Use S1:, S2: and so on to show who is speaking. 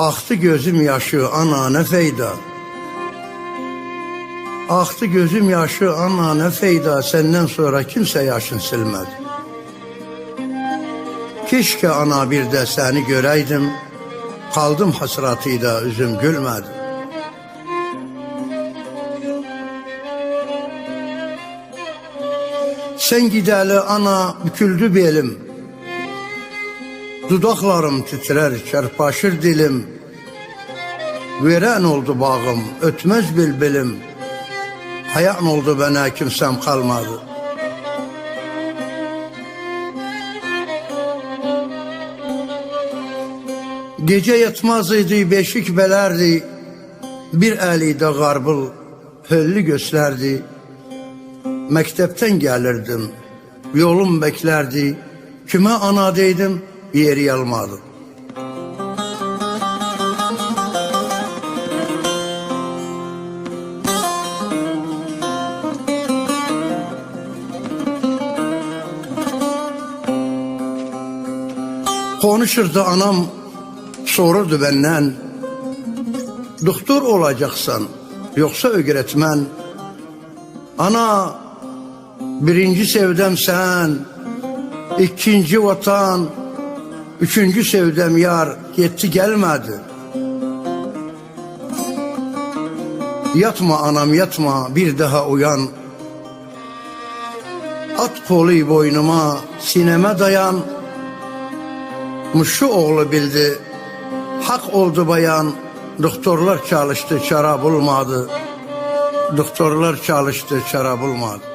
S1: Aktı gözüm yaşı ana ne feyda. Aktı gözüm yaşı ana ne feyda. Senden sonra kimse yaşını silmedi. Keşke ana bir de seni göreydim. Kaldım hasratıyla üzüm gülmedi. Sen gideli ana büküldü belim. Dudaklarım titrer, çarpaşır dilim. Veren oldu bağım, ötmez bülbülüm. Hayan oldu bana, kimsem kalmadı. Gece yatmaz idi, beşik belerdi. Bir eli de garbıl, höllü gösterdi. Mektepten gelirdim, yolum beklerdi. Kime ana deydim, yeri almadı. Konuşurdu anam, sorurdu benden. Doktor olacaksan, yoksa öğretmen. Ana, birinci sevdem sen, ikinci vatan, üçüncü sevdem yar, gitti gelmedi. Yatma anam yatma, bir daha uyan. At kolu boynuma, sineme dayan. Muşu oğlu bildi, hak oldu bayan. Doktorlar çalıştı, çare bulmadı. Doktorlar çalıştı, çare bulmadı.